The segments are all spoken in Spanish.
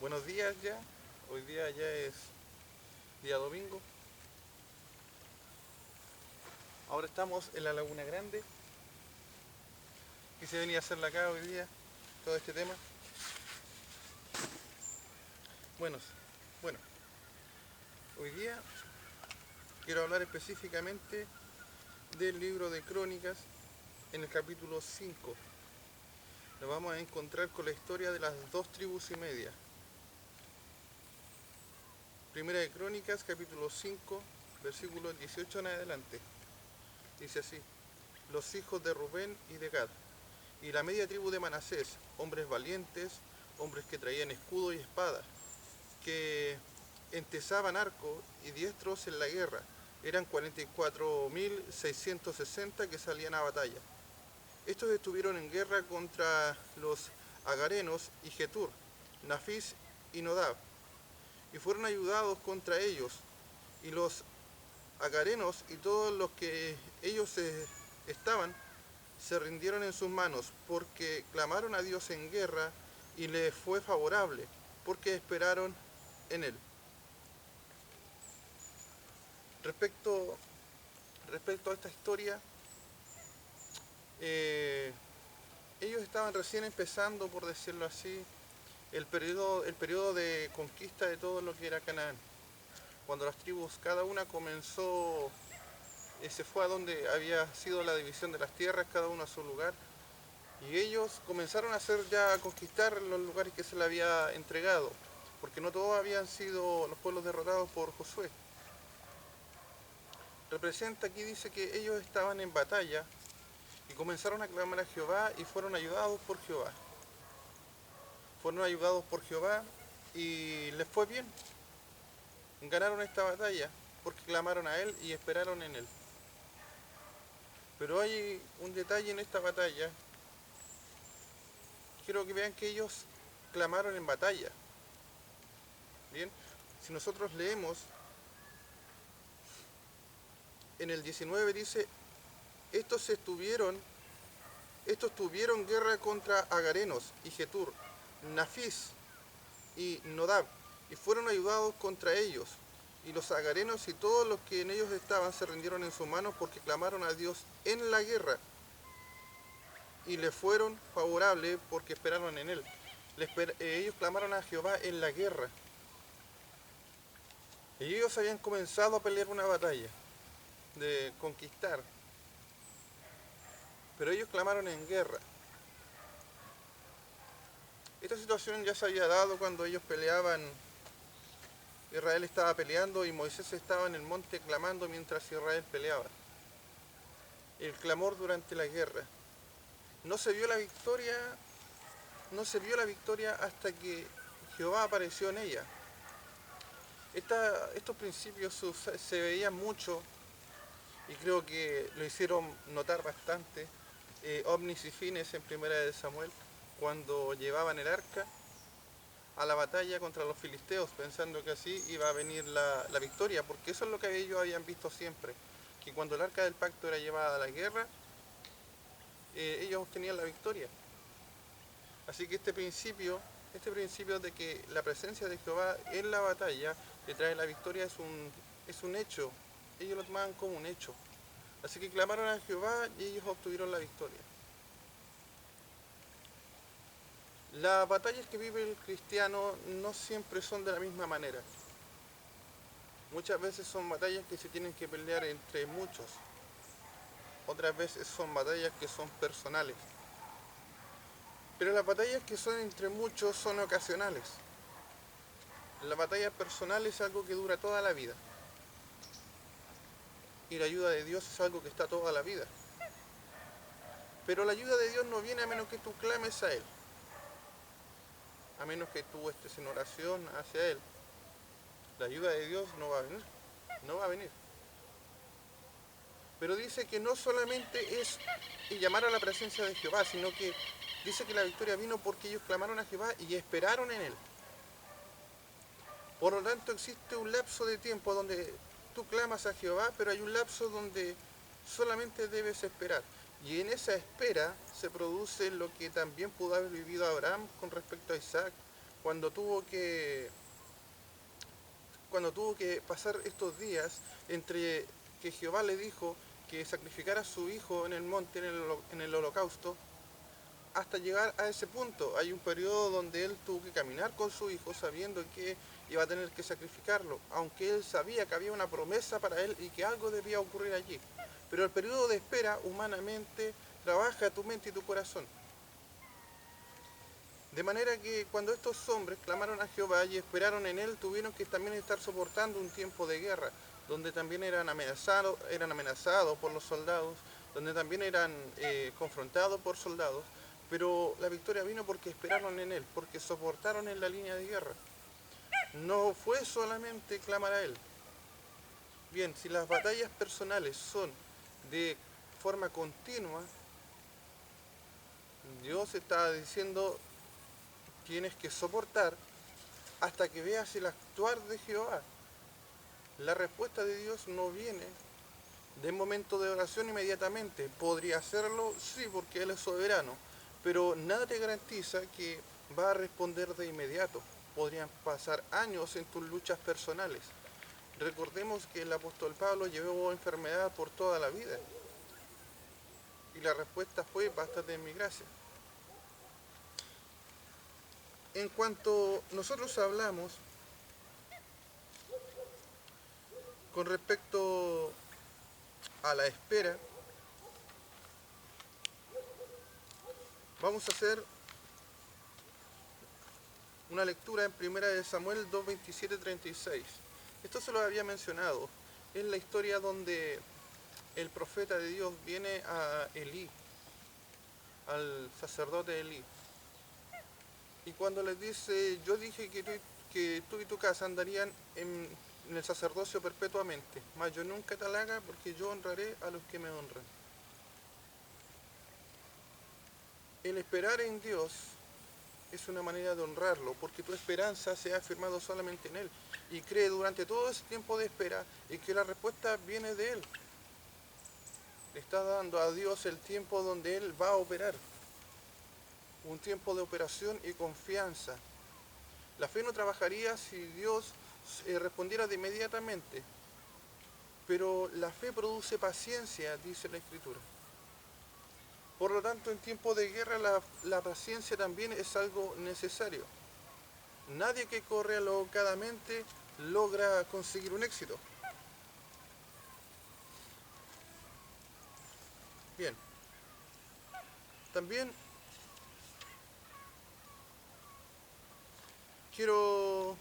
Buenos días ya. Hoy día ya es día domingo. Ahora estamos en la Laguna Grande. ¿Qué se venía a hacer acá hoy día? Todo este tema. Bueno, bueno, hoy día quiero hablar específicamente del libro de Crónicas en el capítulo 5. Nos vamos a encontrar con la historia de las dos tribus y media. Primera de Crónicas, capítulo 5, versículos 18 en adelante. Dice así: los hijos de Rubén y de Gad, y la media tribu de Manasés, hombres valientes, hombres que traían escudo y espada, que entesaban arco y diestros en la guerra. Eran 44.660 que salían a batalla. Estos estuvieron en guerra contra los agarenos y Getur, Nafis y Nodab, y fueron ayudados contra ellos, y los agarenos y todos los que ellos estaban se rindieron en sus manos, porque clamaron a Dios en guerra y les fue favorable, porque esperaron en él. Respecto, respecto a esta historia, eh, ellos estaban recién empezando, por decirlo así, el periodo de conquista de todo lo que era Canaán. Cuando las tribus, cada una comenzó, se fue a donde había sido la división de las tierras, cada uno a su lugar, y ellos comenzaron a conquistar los lugares que se les había entregado, porque no todos habían sido los pueblos derrotados por Josué. Representa aquí, dice que ellos estaban en batalla y comenzaron a clamar a Jehová y fueron ayudados por Jehová. Fueron ayudados por Jehová y les fue bien. Ganaron esta batalla porque clamaron a él y esperaron en él. Pero hay un detalle en esta batalla. Quiero que vean que ellos clamaron en batalla. Bien, si nosotros leemos en el 19 dice: estos tuvieron guerra contra agarenos y Getur, Nafis y Nodab, y fueron ayudados contra ellos. Y los agarenos y todos los que en ellos estaban se rindieron en sus manos, porque clamaron a Dios en la guerra, y les fueron favorables porque esperaron en él. Ellos clamaron a Jehová en la guerra. Y ellos habían comenzado a pelear una batalla de conquistar, pero ellos clamaron en guerra. Esta situación ya se había dado cuando ellos peleaban. Israel estaba peleando y Moisés estaba en el monte clamando mientras Israel peleaba. El clamor durante la guerra. No se vio la victoria, no se vio la victoria hasta que Jehová apareció en ella. Estos principios se veían mucho, y creo que lo hicieron notar bastante, Ovnis y Fines en Primera de Samuel, cuando llevaban el arca a la batalla contra los filisteos, pensando que así iba a venir la victoria, porque eso es lo que ellos habían visto siempre, que cuando el arca del pacto era llevada a la guerra, ellos obtenían la victoria. Así que este principio de que la presencia de Jehová en la batalla le trae la victoria es un hecho. Ellos lo tomaban como un hecho. Así que clamaron a Jehová y ellos obtuvieron la victoria. Las batallas que vive el cristiano no siempre son de la misma manera. Muchas veces son batallas que se tienen que pelear entre muchos. Otras veces son batallas que son personales. Pero las batallas que son entre muchos son ocasionales. La batalla personal es algo que dura toda la vida. Y la ayuda de Dios es algo que está toda la vida. Pero la ayuda de Dios no viene a menos que tú clames a Él. A menos que tú estés en oración hacia Él. La ayuda de Dios no va a venir. No va a venir. Pero dice que no solamente es llamar a la presencia de Jehová, sino que dice que la victoria vino porque ellos clamaron a Jehová y esperaron en Él. Por lo tanto, existe un lapso de tiempo donde tú clamas a Jehová, pero hay un lapso donde solamente debes esperar. Y en esa espera se produce lo que también pudo haber vivido Abraham con respecto a Isaac, cuando tuvo que, cuando tuvo que pasar estos días entre que Jehová le dijo que sacrificara a su hijo en el monte, en el holocausto, hasta llegar a ese punto. Hay un periodo donde él tuvo que caminar con su hijo sabiendo que iba a tener que sacrificarlo, aunque él sabía que había una promesa para él y que algo debía ocurrir allí. Pero el periodo de espera humanamente trabaja tu mente y tu corazón. De manera que cuando estos hombres clamaron a Jehová y esperaron en él, tuvieron que también estar soportando un tiempo de guerra, donde también eran amenazados por los soldados, donde también eran confrontados por soldados, pero la victoria vino porque esperaron en él, porque soportaron en la línea de guerra. No fue solamente clamar a él. Bien, si las batallas personales son de forma continua, Dios está diciendo tienes que soportar hasta que veas el actuar de Jehová. La respuesta de Dios no viene de momento de oración inmediatamente. ¿Podría hacerlo? Sí, porque Él es soberano. Pero nada te garantiza que va a responder de inmediato. Podrían pasar años en tus luchas personales. Recordemos que el apóstol Pablo llevó enfermedad por toda la vida. Y la respuesta fue, bástate en mi gracia. En cuanto nosotros hablamos con respecto a la espera, vamos a hacer una lectura en 1 Samuel 2, 27, 36. Esto se lo había mencionado. Es la historia donde el profeta de Dios viene a Elí, al sacerdote Elí. Y cuando les dice, yo dije que tú y tu casa andarían en el sacerdocio perpetuamente, mas yo nunca te halaga porque yo honraré a los que me honran. El esperar en Dios es una manera de honrarlo, porque tu esperanza se ha afirmado solamente en Él. Y cree durante todo ese tiempo de espera y que la respuesta viene de Él. Le está dando a Dios el tiempo donde Él va a operar. Un tiempo de operación y confianza. La fe no trabajaría si Dios respondiera de inmediatamente. Pero la fe produce paciencia, dice la Escritura. Por lo tanto, en tiempo de guerra la paciencia también es algo necesario. Nadie que corre alocadamente logra conseguir un éxito. Bien, también quiero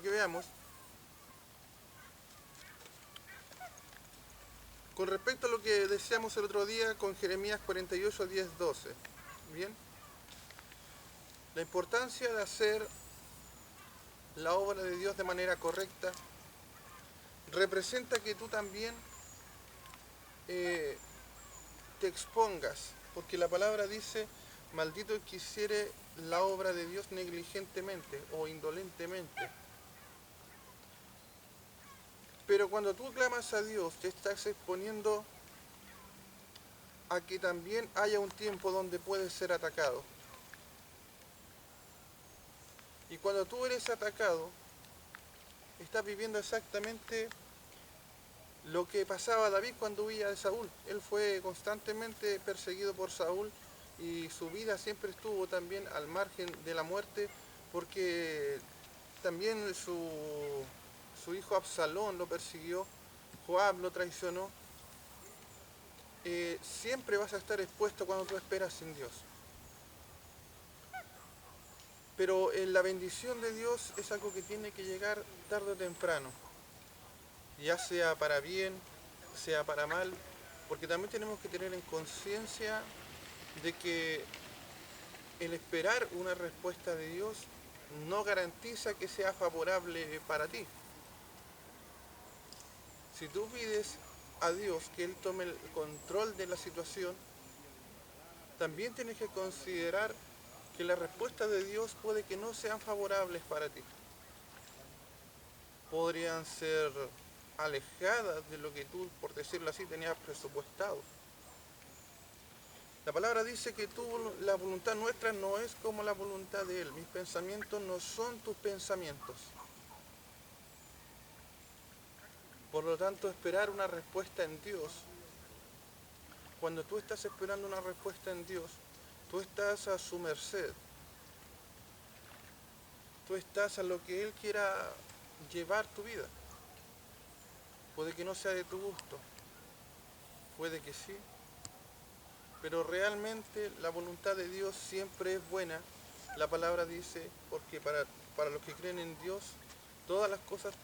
que veamos con respecto a lo que decíamos el otro día con Jeremías 48, 10, 12. Bien, la importancia de hacer la obra de Dios de manera correcta representa que tú también te expongas, porque la palabra dice, maldito el que hiciere la obra de Dios negligentemente o indolentemente. Pero cuando tú clamas a Dios, te estás exponiendo a que también haya un tiempo donde puedes ser atacado. Y cuando tú eres atacado, estás viviendo exactamente lo que pasaba a David cuando huía de Saúl. Él fue constantemente perseguido por Saúl y su vida siempre estuvo también al margen de la muerte porque también su hijo Absalón lo persiguió, Joab lo traicionó. Siempre vas a estar expuesto cuando tú esperas en Dios. Pero la bendición de Dios es algo que tiene que llegar tarde o temprano, ya sea para bien, sea para mal, porque también tenemos que tener en conciencia de que el esperar una respuesta de Dios no garantiza que sea favorable para ti. Si tú pides a Dios que Él tome el control de la situación, también tienes que considerar que las respuestas de Dios puede que no sean favorables para ti. Podrían ser alejadas de lo que tú, por decirlo así, tenías presupuestado. La palabra dice que la voluntad nuestra no es como la voluntad de Él. Mis pensamientos no son tus pensamientos. Por lo tanto, esperar una respuesta en Dios, cuando tú estás esperando una respuesta en Dios, tú estás a su merced. Tú estás a lo que Él quiera llevar tu vida. Puede que no sea de tu gusto, puede que sí, pero realmente la voluntad de Dios siempre es buena. La palabra dice, porque para los que creen en Dios, todas las cosas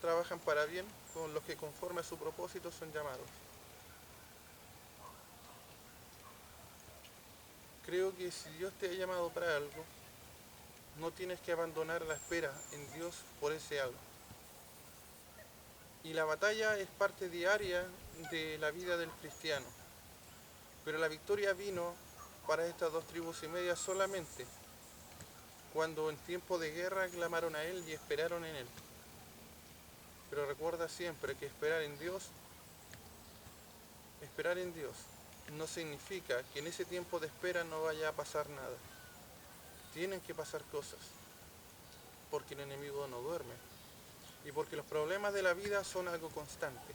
trabajan para bien, con los que conforme a su propósito son llamados. Creo que si Dios te ha llamado para algo, no tienes que abandonar la espera en Dios por ese algo. Y la batalla es parte diaria de la vida del cristiano. Pero la victoria vino para estas 2,5 tribus solamente cuando en tiempo de guerra clamaron a Él y esperaron en Él. Pero recuerda siempre que esperar en Dios no significa que en ese tiempo de espera no vaya a pasar nada. Tienen que pasar cosas, porque el enemigo no duerme y porque los problemas de la vida son algo constante.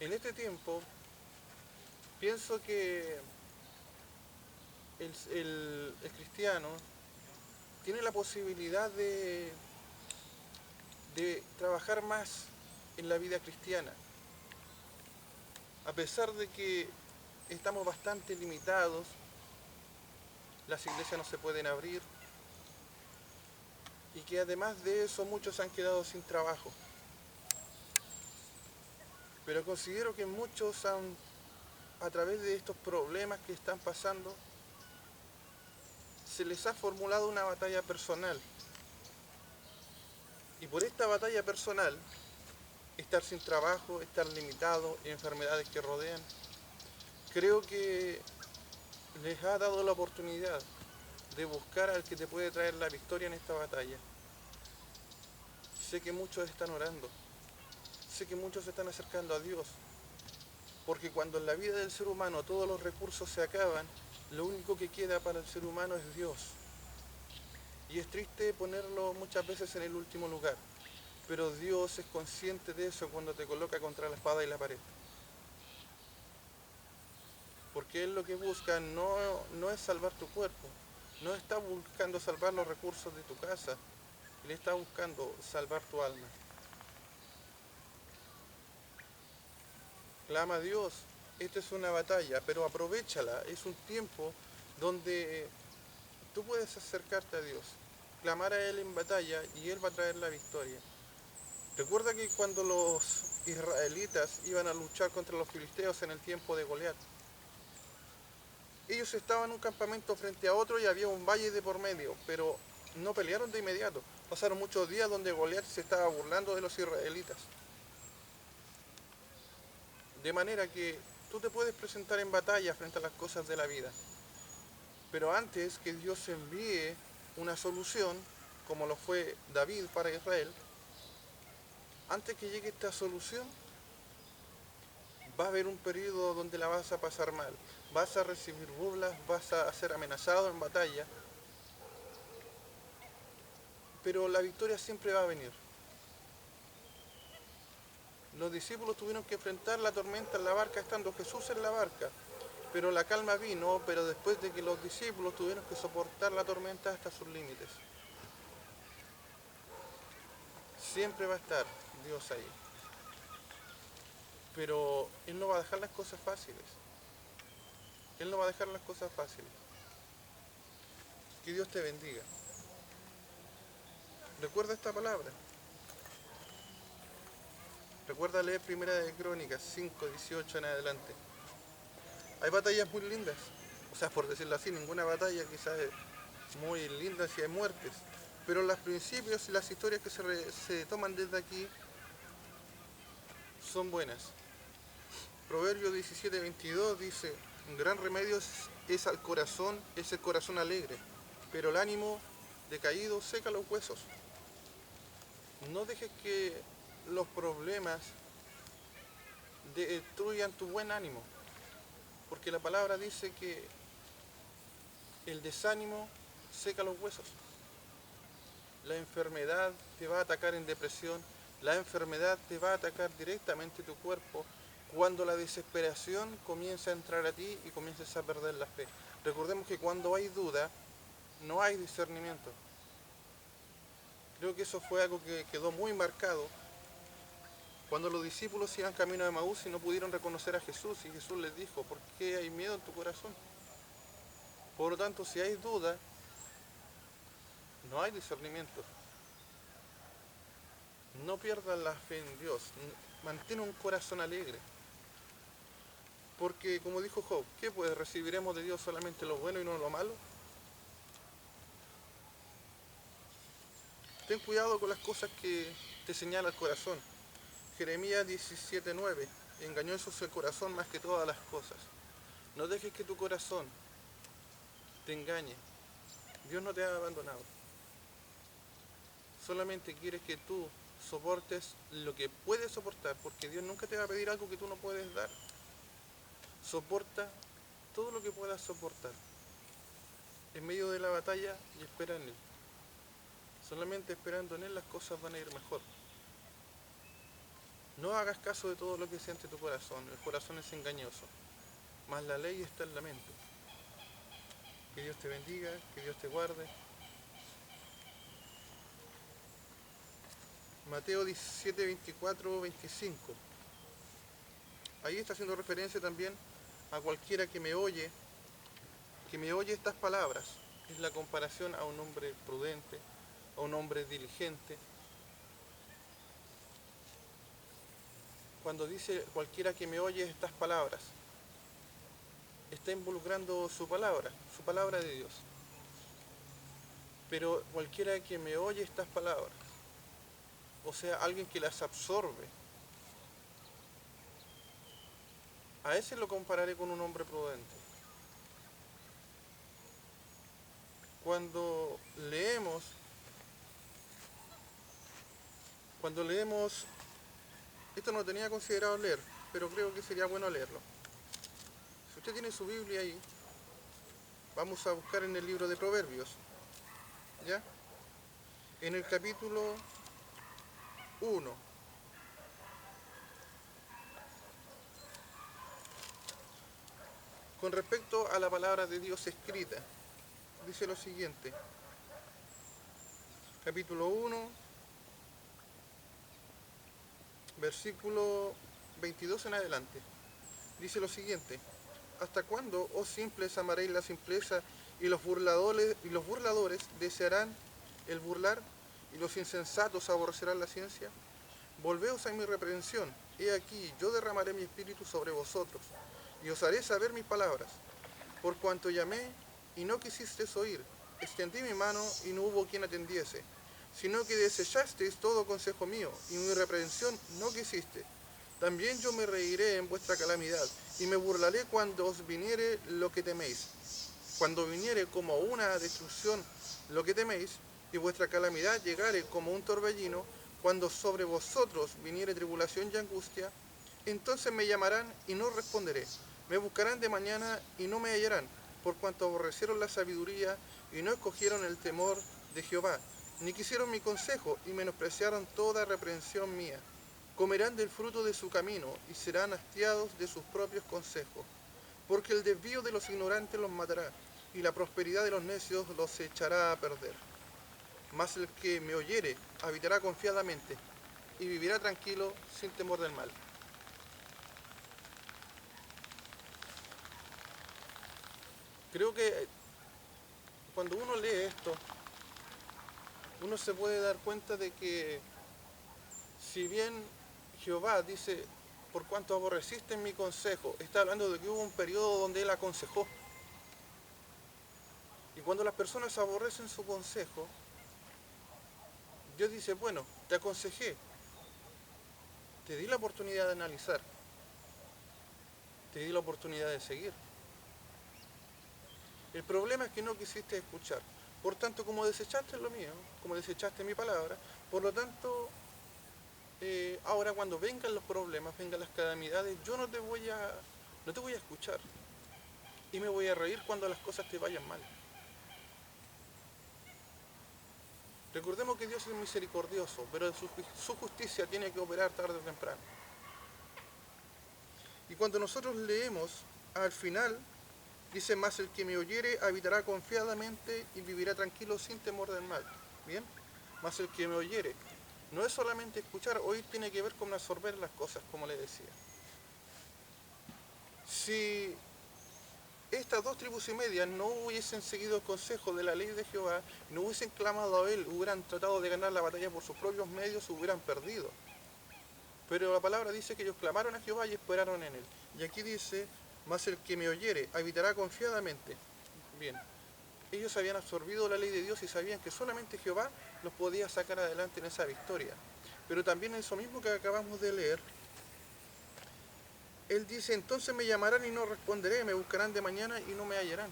En este tiempo pienso que el cristiano tiene la posibilidad de trabajar más en la vida cristiana, a pesar de que estamos bastante limitados, las iglesias no se pueden abrir y que además de eso muchos han quedado sin trabajo. Pero considero que muchos a través de estos problemas que están pasando, se les ha formulado una batalla personal. Y por esta batalla personal, estar sin trabajo, estar limitado, enfermedades que rodean, creo que les ha dado la oportunidad de buscar al que te puede traer la victoria en esta batalla. Sé que muchos están orando, sé que muchos se están acercando a Dios, porque cuando en la vida del ser humano todos los recursos se acaban, lo único que queda para el ser humano es Dios. Y es triste ponerlo muchas veces en el último lugar, pero Dios es consciente de eso cuando te coloca contra la espada y la pared. Porque Él lo que busca no es salvar tu cuerpo, no está buscando salvar los recursos de tu casa, Él está buscando salvar tu alma. Clama a Dios, esta es una batalla, pero aprovéchala, es un tiempo donde tú puedes acercarte a Dios, clamar a Él en batalla y Él va a traer la victoria. Recuerda que cuando los israelitas iban a luchar contra los filisteos en el tiempo de Goliat, ellos estaban en un campamento frente a otro y había un valle de por medio, pero no pelearon de inmediato. Pasaron muchos días donde Goliat se estaba burlando de los israelitas. De manera que tú te puedes presentar en batalla frente a las cosas de la vida, pero antes que Dios envíe una solución, como lo fue David para Israel, antes que llegue esta solución, va a haber un periodo donde la vas a pasar mal, vas a recibir burlas, vas a ser amenazado en batalla, pero la victoria siempre va a venir. Los discípulos tuvieron que enfrentar la tormenta en la barca estando Jesús en la barca, pero la calma vino, pero después de que los discípulos tuvieron que soportar la tormenta hasta sus límites. Siempre va a estar Dios ahí, pero Él no va a dejar las cosas fáciles. Él no va a dejar las cosas fáciles. Que Dios te bendiga. Recuerda esta palabra. Recuerda leer Primera de Crónicas 5:18 en adelante. Hay batallas muy lindas. O sea, por decirlo así, ninguna batalla quizás es muy linda si hay muertes. Pero los principios y las historias que se toman desde aquí son buenas. Proverbio 17:22 dice, un gran remedio es al corazón, es el corazón alegre, pero el ánimo decaído seca los huesos. No dejes que los problemas destruyan tu buen ánimo. Porque la palabra dice que el desánimo seca los huesos. La enfermedad te va a atacar en depresión, la enfermedad te va a atacar directamente tu cuerpo cuando la desesperación comienza a entrar a ti y comiences a perder la fe. Recordemos que cuando hay duda, no hay discernimiento. Creo que eso fue algo que quedó muy marcado cuando los discípulos iban camino de Emaús y no pudieron reconocer a Jesús, y Jesús les dijo: ¿por qué hay miedo en tu corazón? Por lo tanto, si hay duda, no hay discernimiento. No pierdas la fe en Dios. Mantén un corazón alegre. Porque, como dijo Job, ¿qué pues? ¿Recibiremos de Dios solamente lo bueno y no lo malo? Ten cuidado con las cosas que te señala el corazón. Jeremías 17:9. Engañoso es el corazón más que todas las cosas. No dejes que tu corazón te engañe. Dios no te ha abandonado. Solamente quiere que tú soportes lo que puedes soportar, porque Dios nunca te va a pedir algo que tú no puedes dar. Soporta todo lo que puedas soportar en medio de la batalla y espera en Él. Solamente esperando en Él las cosas van a ir mejor. No hagas caso de todo lo que siente tu corazón. El corazón es engañoso, mas la ley está en la mente. Que Dios te bendiga, que Dios te guarde. Mateo 17, 24, 25. Ahí está haciendo referencia también a cualquiera que me oye estas palabras. Es la comparación a un hombre prudente, a un hombre diligente. Cuando dice cualquiera que me oye estas palabras, está involucrando su palabra de Dios. Pero cualquiera que me oye estas palabras, o sea, alguien que las absorbe, a ese lo compararé con un hombre prudente. Cuando leemos, esto no tenía considerado leer, pero creo que sería bueno leerlo. Si usted tiene su Biblia ahí, vamos a buscar en el libro de Proverbios, ¿ya? En el capítulo 1, con respecto a la palabra de Dios escrita, dice lo siguiente. Capítulo 1, versículo 22 en adelante. Dice lo siguiente: ¿hasta cuándo, oh simples, amaréis la simpleza, y los burladores desearán el burlar, y los insensatos aborrecerán la ciencia? Volveos a mi reprensión. He aquí, yo derramaré mi espíritu sobre vosotros, y os haré saber mis palabras. Por cuanto llamé, y no quisisteis oír, extendí mi mano, y no hubo quien atendiese, sino que desechasteis todo consejo mío, y mi reprensión no quisiste. También yo me reiré en vuestra calamidad, y me burlaré cuando os viniere lo que teméis. Cuando viniere como una destrucción lo que teméis, y vuestra calamidad llegare como un torbellino, cuando sobre vosotros viniere tribulación y angustia, entonces me llamarán y no responderé. Me buscarán de mañana y no me hallarán, por cuanto aborrecieron la sabiduría y no escogieron el temor de Jehová, ni quisieron mi consejo y menospreciaron toda reprensión mía. Comerán del fruto de su camino y serán hastiados de sus propios consejos, porque el desvío de los ignorantes los matará y la prosperidad de los necios los echará a perder. Mas el que me oyere habitará confiadamente y vivirá tranquilo sin temor del mal. Creo que cuando uno lee esto, uno se puede dar cuenta de que si bien Jehová dice, por cuanto aborreciste mi consejo, está hablando de que hubo un periodo donde él aconsejó. Y cuando las personas aborrecen su consejo, Dios dice, bueno, te aconsejé, te di la oportunidad de analizar, te di la oportunidad de seguir. El problema es que no quisiste escuchar. Por tanto, como desechaste lo mío, como desechaste mi palabra, por lo tanto, ahora cuando vengan los problemas, vengan las calamidades, yo no te voy a escuchar. y me voy a reír cuando las cosas te vayan mal. Recordemos que Dios es misericordioso, pero su justicia tiene que operar tarde o temprano. Y cuando nosotros leemos, al final, dice: más el que me oyere habitará confiadamente y vivirá tranquilo sin temor del mal. ¿Bien? Más el que me oyere. No es solamente escuchar, oír tiene que ver con absorber las cosas, como le decía. Si estas 2,5 tribus no hubiesen seguido el consejo de la ley de Jehová, no hubiesen clamado a él, hubieran tratado de ganar la batalla por sus propios medios, hubieran perdido. Pero la palabra dice que ellos clamaron a Jehová y esperaron en él. Y aquí dice: mas el que me oyere habitará confiadamente. Bien, ellos habían absorbido la ley de Dios y sabían que solamente Jehová los podía sacar adelante en esa victoria. Pero también eso mismo que acabamos de leer, él dice: entonces me llamarán y no responderé, me buscarán de mañana y no me hallarán.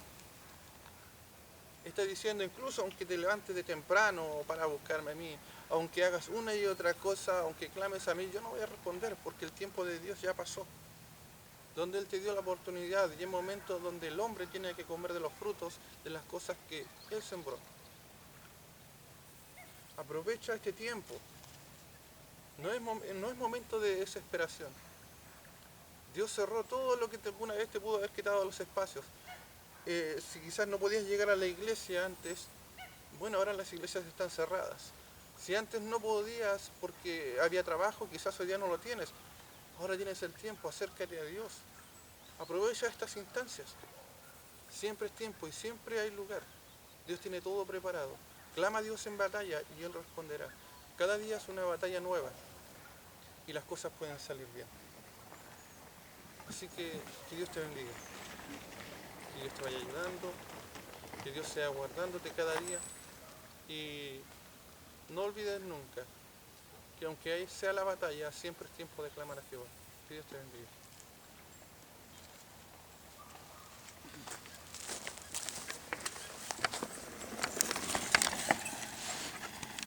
Está diciendo: incluso aunque te levantes de temprano para buscarme a mí, aunque hagas una y otra cosa, aunque clames a mí, yo no voy a responder, porque el tiempo de Dios ya pasó. Donde Él te dio la oportunidad, y hay momentos donde el hombre tiene que comer de los frutos de las cosas que Él sembró. Aprovecha este tiempo. No es momento de desesperación. Dios cerró todo lo que alguna vez te pudo haber quitado los espacios. Si quizás no podías llegar a la iglesia antes, bueno, ahora las iglesias están cerradas. Si antes no podías porque había trabajo, quizás hoy día no lo tienes. Ahora tienes el tiempo, acércate a Dios. Aprovecha estas instancias. Siempre es tiempo y siempre hay lugar. Dios tiene todo preparado. Clama a Dios en batalla y Él responderá. Cada día es una batalla nueva y las cosas pueden salir bien. Así que Dios te bendiga. Que Dios te vaya ayudando. Que Dios sea guardándote cada día. Y no olvides nunca que aunque sea la batalla, siempre es tiempo de clamar a Jehová. Que Dios te bendiga.